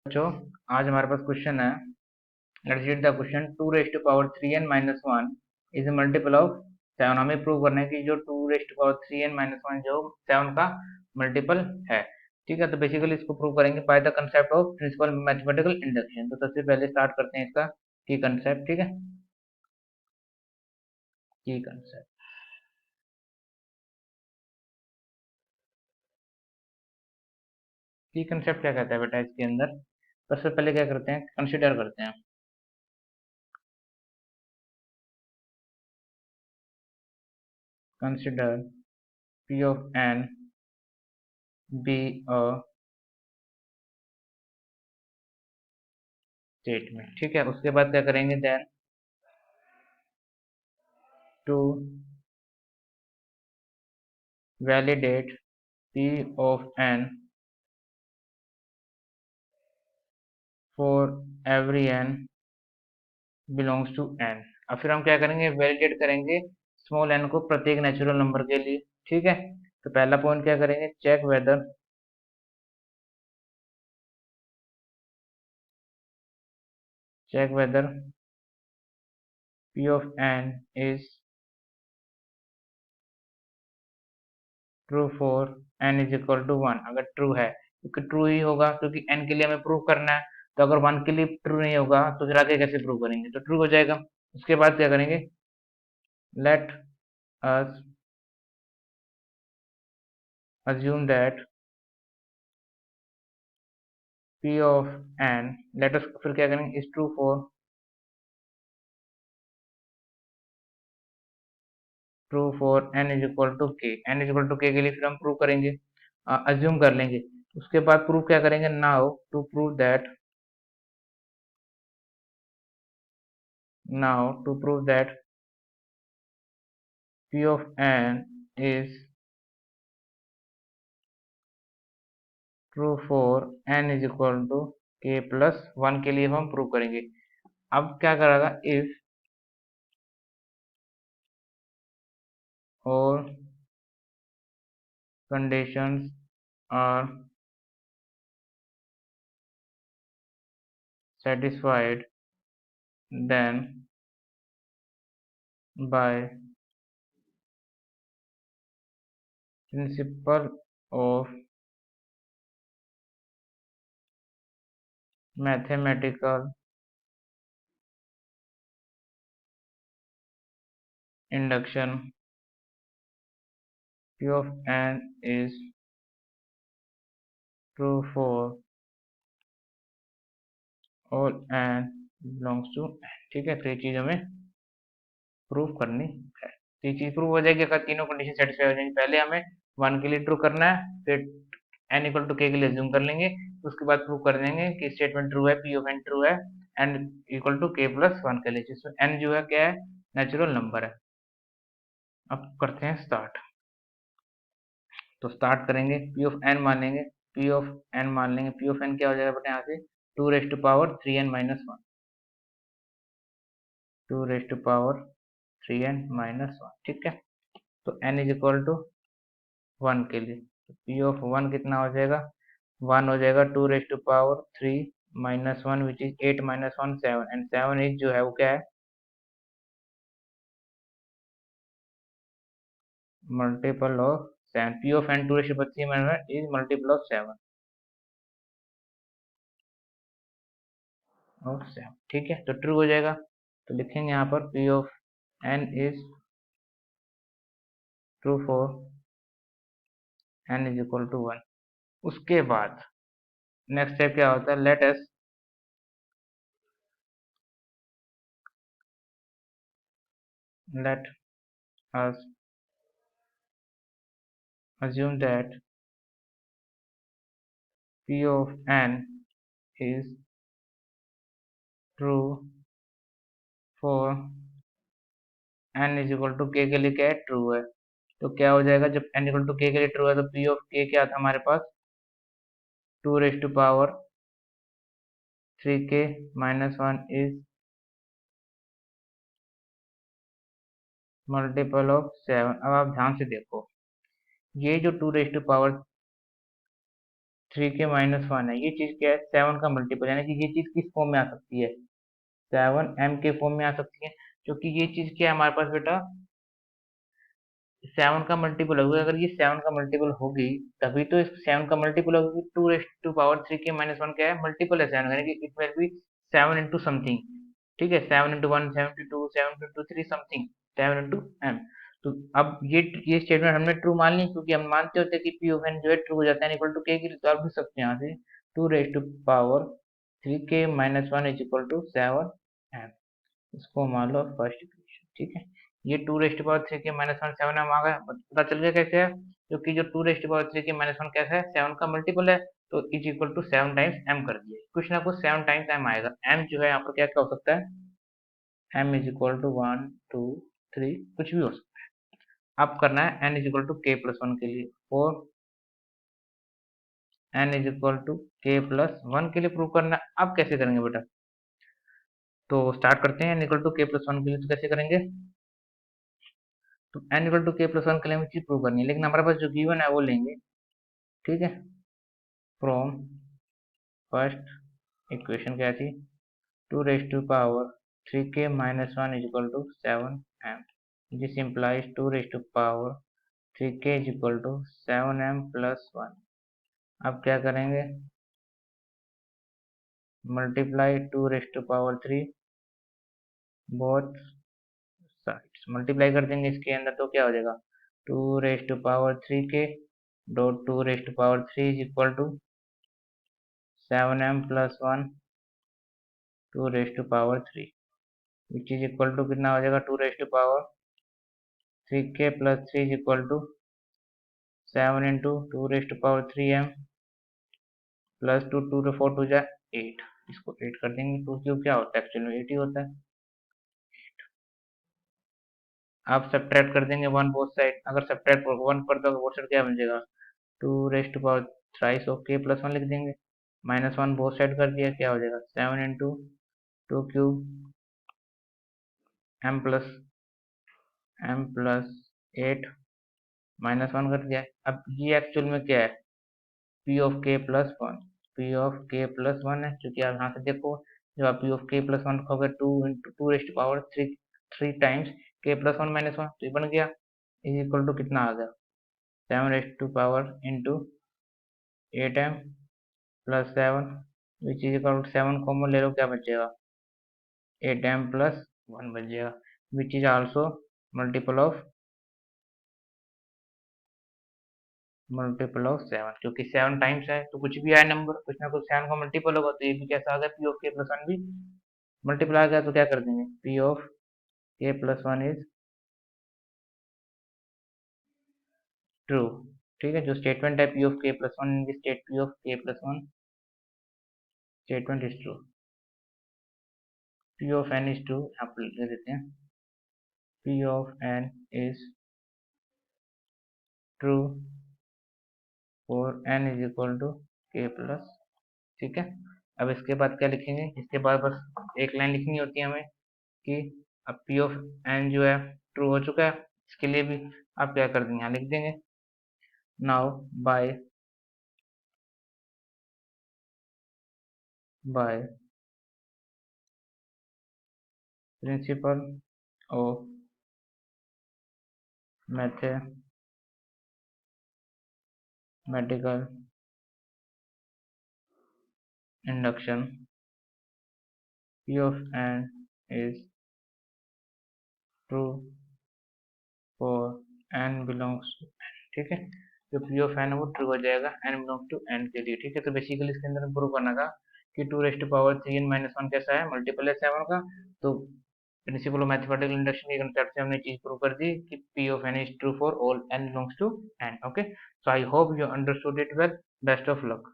बच्चों, आज हमारे पास क्वेश्चन है। Let's read the question. 2 raise to power 3n minus 1 is a multiple of 7। हमें प्रूव करना है कि जो 2 raise to power 3n minus 1 जो 7 का मल्टीपल है। ठीक है, तो बेसिकली इसको प्रूव करेंगे by the concept of principle mathematical induction. तो सबसे पहले स्टार्ट करते हैं इसका की कंसेप्ट। ठीक है, की कंसेप्ट की कंसेप्ट क्या कहता है बेटा इसके अंदर। सबसे पहले क्या करते हैं, कंसिडर करते हैं। Consider p of n be a statement. ठीक है, उसके बाद क्या करेंगे, then to validate p of n for every n belongs to n। अब फिर हम क्या करेंगे, वैलिडेट करेंगे स्मॉल n को प्रत्येक नेचुरल नंबर के लिए। ठीक है, तो पहला पॉइंट क्या करेंगे, check whether p of n is true for n is equal to 1। अगर ट्रू है, क्योंकि ट्रू ही होगा, क्योंकि n के लिए हमें प्रूव करना है। तो अगर 1 के लिए ट्रू नहीं होगा तो फिर आगे कैसे प्रूव करेंगे, तो ट्रू हो जाएगा। उसके बाद क्या करेंगे, let us assume that p of n, let us फिर क्या करेंगे, is true for n is equal to k। n is equal to k के लिए फिर हम प्रूव करेंगे, अज्यूम कर लेंगे। उसके बाद प्रूव क्या करेंगे, now to prove that p of n is true for n is equal to k plus 1 के लिए हम प्रूव करेंगे। अब क्या करेगा, इफ और conditions are satisfied, then by principle of mathematical induction p of n is true for all n belongs to n। ठीक है, तो ये चीज हमें प्रूव करनी है। तो ये चीज प्रूव हो जाएगी अगर तीनों कंडीशन सेटिस्फाई हो जाएंगी। पहले हमें 1 के लिए ट्रू करना है, फिर n इक्वल टू k के लिए अज्यूम कर लेंगे। उसके बाद प्रूव कर देंगे कि स्टेटमेंट ट्रू है, p ऑफ n ट्रू है, n equal to k plus 1 के लिए, जिसमें n जो है क्या है, नेचुरल नंबर है। अब करते हैं स्टार्ट। तो स्टार्ट करेंगे, p ऑफ n मान लेंगे, p ऑफ n मान लेंगे। p ऑफ n क्या हो जाएगा बेटा, यहाँ से 2 raise to power 3n minus 1, 2 raise to power 3n minus 1। ठीक है, तो n इज इक्वल टू 1 के लिए, तो p ऑफ 1 कितना हो जाएगा, 1 हो जाएगा 2 raise to power 3 minus 1 which is 8 minus 1 7, and 7 is जो है वो क्या है, multiple of 7। p of n 2 raise to power 3 minus 1 is multiple of 7 और 7। ठीक है, तो ट्रू हो जाएगा। तो लिखेंगे यहाँ पर p of n is true for n is equal to 1। उसके बाद नेक्स्ट स्टेप क्या होता है, let us assume that p of n is true for n is equal to k के लिए क्या है, ट्रू है। तो क्या हो जाएगा, जब n इक्वल टू k के लिए ट्रू है तो p ऑफ k क्या था हमारे पास, 2 raise to power 3k minus 1 is multiple of 7। अब आप ध्यान से देखो, ये जो 2 रेज टू पावर 3k-1 है, ये चीज क्या है, 7 का मल्टीपल, यानी कि ये चीज किस फॉर्म में आ सकती है, 7m के फॉर्म में आ सकती है, क्योंकि ये चीज क्या है हमारे पास बेटा, 7 का मल्टीपल होगी, अगर ये 7 का मल्टीपल होगी तभी तो इस 7 का मल्टीपल होगी, 2 टू पावर 3k-1 क्या है, मल्टीपल है 7 का, यानी कि it will be 7 into something, ठीक है, 7 into 1, 7 into 2, 7 into 3 something, 7 into m। तो अब ये स्टेटमेंट हमने ट्रू मान ली, क्योंकि हम मानते होते हैं कि पी ऑफ एन जो है ट्रू हो जाता है, इक्वल टू के की, तो आप लिख सकते हैं यहाँ से 2 to power 3k-1 is equal to 7m, इसको मान लो फर्स्ट इक्वेशन, ठीक है। ये 2 रेस्ट पावर 3k-1 7m आ गया, पता चल गया कैसे है, क्योंकि जो 2 रेस्ट पावर 3k-1 कैसा है, 7 का मल्टीपल है, तो is equal to 7 times m कर दिया, कुछ ना कुछ 7 टाइम्स m आएगा, m जो है यहाँ पर क्या क्या हो सकता है, m इज इक्वल टू 1 2 3, कुछ भी हो सकता है। अब करना है n is equal to k plus 1 के लिए, और n is equal to k plus 1 के लिए प्रूव करना है। अब कैसे करेंगे बेटा, तो स्टार्ट करते हैं, n equal to k plus 1 के लिए, तो कैसे करेंगे, तो n equal to k plus 1 के लिए हमें चीज प्रूव करनी है, लेकिन हमारे पास जो गिवन है वो लेंगे, ठीक है, फ्रॉम फर्स्ट इक्वेशन क्या थी, 2 raise to power 3k-1 is equal to 7m, this implies 2 raise to power 3k is equal to 7m plus 1। अब क्या करेंगे, multiply 2 raise to power 3 both sides, multiply कर देंगे इसके अंदर, तो क्या हो जाएगा, 2 raise to power 3k dot 2 raise to power 3 is equal to 7m plus 1 2 raise to power 3, which is equal to कितना हो जाएगा, 2 raise to power 3k plus 3 is equal to 7 into 2 raise to power 3m plus 2 जा 8, इसको 8 कर देंगे, 2 cube क्या होता है, एक्चुअली में 8 ही होता है। आप सब्ट्रैक्ट कर देंगे 1 बोथ साइड, अगर सब्ट्रैक्ट 1 कर दो बोथ साइड क्या बन जाएगा, 2 raise to power 3 k plus 1 लिख देंगे, -1 बोथ साइड कर दिया, क्या हो जाएगा, 7 इंटू 2 क्यूब m प्लस 8 -1 कर दिया। अब ये एक्चुअल में क्या है, P of K plus one, P of K plus one है, क्योंकि आप यहाँ से देखो, जब आप P of K plus one रखोगे 2 रेस्ट पावर 3 3 टाइम्स के प्लस 1 माइनस 1, तो ये बन गया, इज इक्वल टू कितना आ गया, 7 raise to power into 8m plus 7, which is equal to 7 common ले लो, क्या बचेगा, 8m प्लस 1 बच जाएगा, which is also multiple of 7, क्योंकि 7 टाइम्स है तो कुछ भी आए नंबर, कुछ ना कुछ 7 का मल्टीपल होगा, तो ये भी कैसा आ गया, पी ऑफ के प्लस 1 भी मल्टीपल आ गया, तो क्या कर देंगे, P of K plus 1 is true, ठीक है, जो स्टेटमेंट है P of K plus 1 in state P of K plus 1 statement is true, P of N is true, यहाँ पर लिख देते हैं, P of N is true for N is equal to K plus, ठीक है। अब इसके बाद क्या लिखेंगे, इसके बाद बस एक लाइन लिखनी होती है हमें, कि अब पी ऑफ एन जो है ट्रू हो चुका है, इसके लिए भी आप क्या कर देंगे, यहाँ लिख देंगे, now by principle of mathematical induction, P of N is true for n belongs to N, ठीक है, जो पी ऑफ एन है वो ट्रू हो जाएगा एन बिलोंग्स टू एन के लिए, ठीक है। तो बेसिकली इसके अंदर प्रूव करना था कि 2 रेस्ट टू पावर 3 माइनस 1 कैसा है, मल्टीपल है 7 का, तो प्रिंसिपल ऑफ मैथमेटिकल इंडक्शन के कंसेप्ट से हमने चीज प्रूव कर दी कि P of N is true for all n belongs to N, okay. So I hope you understood it well, best of luck.